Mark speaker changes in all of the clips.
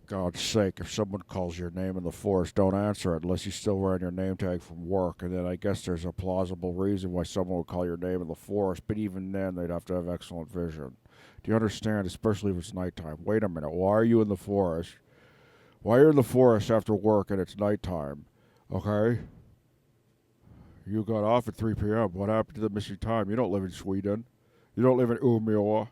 Speaker 1: God's sake, if someone calls your name in the forest, don't answer it unless you're still wearing your name tag from work. And then I guess there's a plausible reason why someone would call your name in the forest, but even then, they'd have to have excellent vision. Do you understand? Especially if it's nighttime. Wait a minute. Why are you in the forest? Why are you in the forest after work and it's nighttime? Okay? You got off at 3 p.m. What happened to the missing time? You don't live in Sweden. You don't live in Umeå.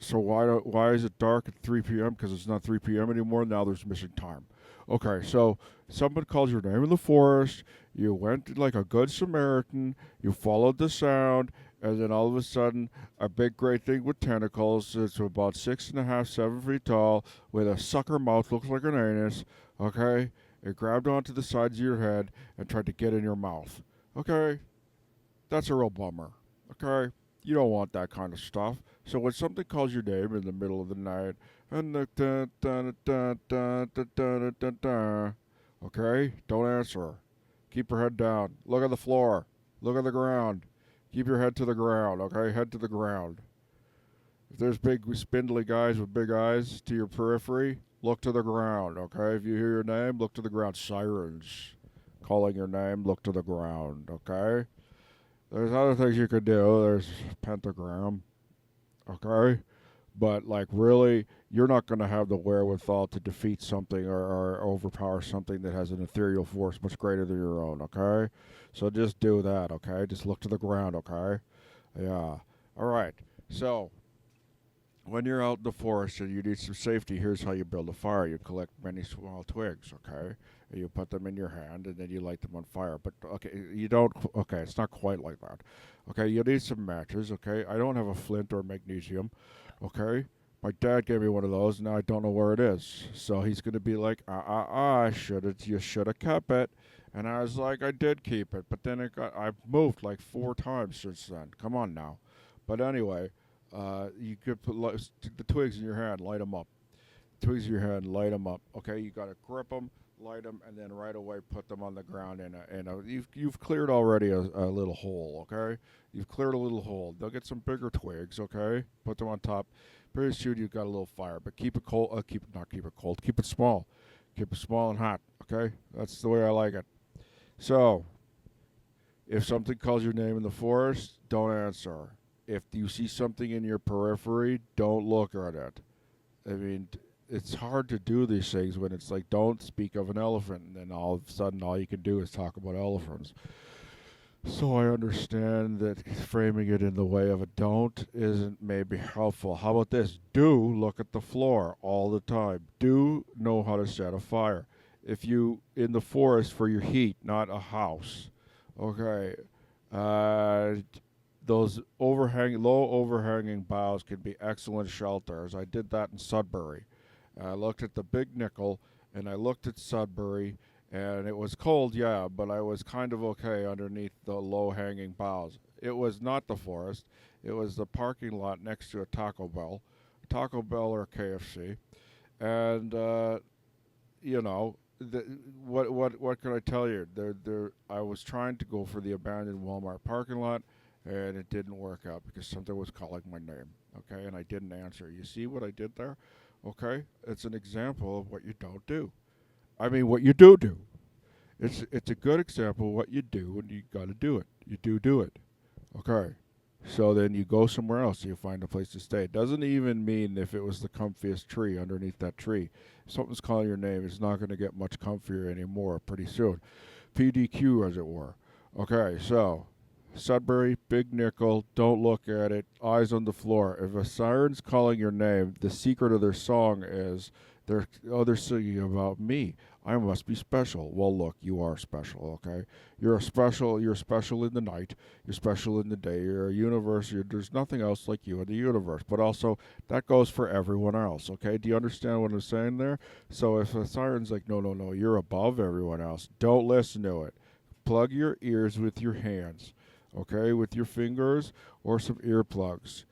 Speaker 1: So why is it dark at 3 p.m.? Because it's not 3 p.m. anymore. Now there's missing time. Okay, so someone calls your name in the forest. You went like a good Samaritan. You followed the sound, and then all of a sudden, a big great thing with tentacles. It's about 6.5, 7 feet tall, with a sucker mouth, looks like an anus. Okay, it grabbed onto the sides of your head and tried to get in your mouth. Okay, that's a real bummer. Okay, you don't want that kind of stuff. So when something calls your name in the middle of the night, and okay, don't answer. Keep your head down. Look at the floor. Look at the ground. Keep your head to the ground. Okay, head to the ground. If there's big spindly guys with big eyes to your periphery, look to the ground. Okay, if you hear your name, look to the ground. Sirens calling your name, look to the ground. Okay. There's other things you could do. There's pentagram. Okay. But, like, really, you're not going to have the wherewithal to defeat something or overpower something that has an ethereal force much greater than your own, okay? So just do that, okay? Just look to the ground, okay? Yeah. All right. So, when you're out in the forest and you need some safety, here's how you build a fire. You collect many small twigs, okay? And you put them in your hand and then you light them on fire. But, okay, you don't, okay, it's not quite like that. Okay, you need some matches, okay? I don't have a flint or magnesium, okay? My dad gave me one of those, and now I don't know where it is. So he's going to be like, you should have kept it. And I was like, I did keep it, but then I've moved like 4 times since then. Come on now. But anyway, you could put the twigs in your hand, light them up. Twigs in your hand, light them up. Okay, you got to grip them, light them, and then right away put them on the ground. You've cleared already a little hole. Okay, you've cleared a little hole. They'll get some bigger twigs. Okay, put them on top. Pretty soon you've got a little fire, but keep it cold. Keep it cold. Keep it small. Keep it small and hot. Okay, that's the way I like it. So, if something calls your name in the forest, don't answer. If you see something in your periphery, don't look at it. I mean, it's hard to do these things when it's like, don't speak of an elephant, and then all of a sudden, all you can do is talk about elephants. So I understand that framing it in the way of a don't isn't maybe helpful. How about this? Do look at the floor all the time. Do know how to set a fire. If you in the forest for your heat, not a house. Okay. Uh, those low overhanging boughs can be excellent shelters. I did that in Sudbury. I looked at the Big Nickel and I looked at Sudbury, and it was cold, yeah, but I was kind of okay underneath the low hanging boughs. It was not the forest, it was the parking lot next to a Taco Bell or KFC. And, you know, what can I tell you? I was trying to go for the abandoned Walmart parking lot, and it didn't work out because something was calling my name. Okay, and I didn't answer. You see what I did there? Okay, it's an example of what you don't do. I mean, what you do do. It's a good example of what you do, and you got to do it. You do it. Okay. So then you go somewhere else. You find a place to stay. It doesn't even mean if it was the comfiest tree underneath that tree. If something's calling your name, it's not going to get much comfier anymore pretty soon. PDQ, as it were. Okay, so Sudbury, Big Nickel, don't look at it, eyes on the floor. If a siren's calling your name, the secret of their song is they're singing about me. I must be special. Well, look, you are special, okay? You're special in the night, you're special in the day, you're a universe, there's nothing else like you in the universe. But also, that goes for everyone else, okay? Do you understand what I'm saying there? So if a siren's like, no, no, no, you're above everyone else, don't listen to it. Plug your ears with your hands, okay, with your fingers or some earplugs.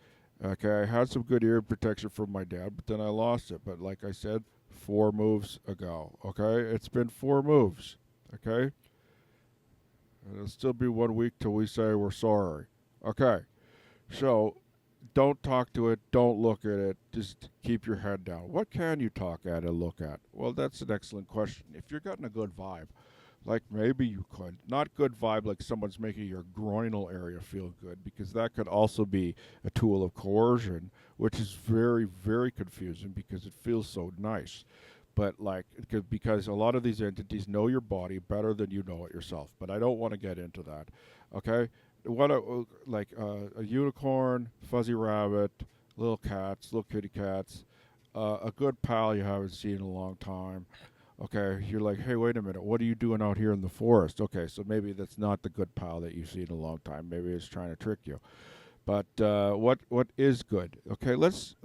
Speaker 1: Okay, I had some good ear protection from my dad, but then I lost it. But like I said, 4 moves ago. Okay, it's been 4 moves. Okay, and it'll still be 1 week till we say we're sorry. Okay, so don't talk to it. Don't look at it. Just keep your head down. What can you talk at and look at? Well, that's an excellent question. If you're getting a good vibe, like maybe you could. Not good vibe like someone's making your groinal area feel good, because that could also be a tool of coercion, which is very, very confusing because it feels so nice. But like, because a lot of these entities know your body better than you know it yourself. But I don't want to get into that. Okay, what like a unicorn, fuzzy rabbit, little cats, little kitty cats, a good pal you haven't seen in a long time. Okay, you're like, hey, wait a minute, what are you doing out here in the forest? Okay, so maybe that's not the good pal that you've seen in a long time. Maybe it's trying to trick you. But what is good? Okay, let's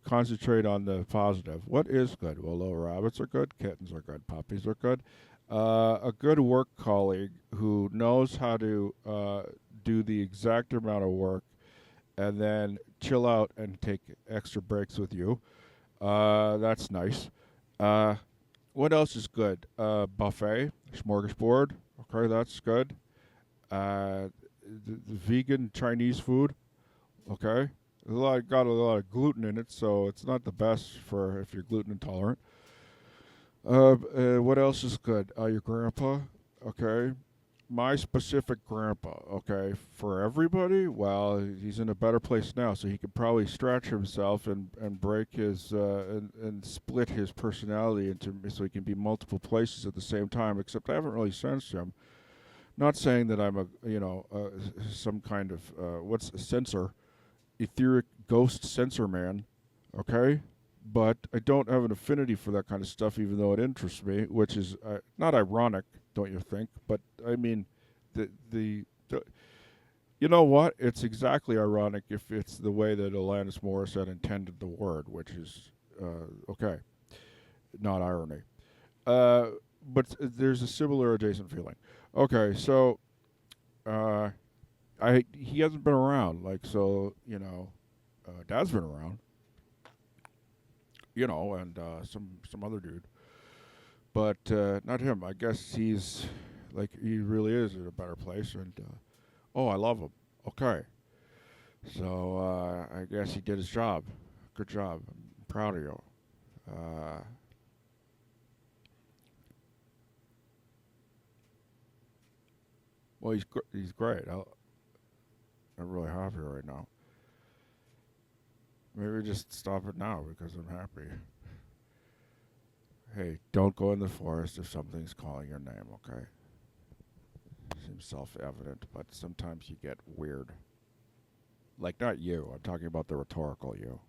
Speaker 1: concentrate on the positive. What is good? Well, little rabbits are good, kittens are good, puppies are good. A good work colleague who knows how to do the exact amount of work and then chill out and take extra breaks with you. That's nice. Uh, what else is good? Buffet, smorgasbord. Okay, that's good. The vegan Chinese food. Okay, got a lot of gluten in it, so it's not the best for if you're gluten intolerant. What else is good? Your grandpa. Okay, my specific grandpa. Okay, for everybody. Well, he's in a better place now, so he could probably stretch himself and break his and split his personality into so he can be multiple places at the same time. Except I haven't really sensed him. Not saying that I'm a some kind of what's a sensor, etheric ghost sensor man, okay? But I don't have an affinity for that kind of stuff, even though it interests me, which is not ironic, don't you think? But I mean, the you know what? It's exactly ironic if it's the way that Alanis Morissette intended the word, which is okay, not irony. Uh, but there's a similar adjacent feeling. Okay, so uh, I he hasn't been around, like so, Dad's been around, and some other dude, but not him. I guess he's like he really is in a better place, and oh, I love him. Okay, so I guess he did his job. Good job. I'm proud of you. Uh, well, he's great. I'm really happy right now. Maybe just stop it now because I'm happy. Hey, don't go in the forest if something's calling your name. Okay, seems self-evident, but sometimes you get weird. Like not you. I'm talking about the rhetorical you.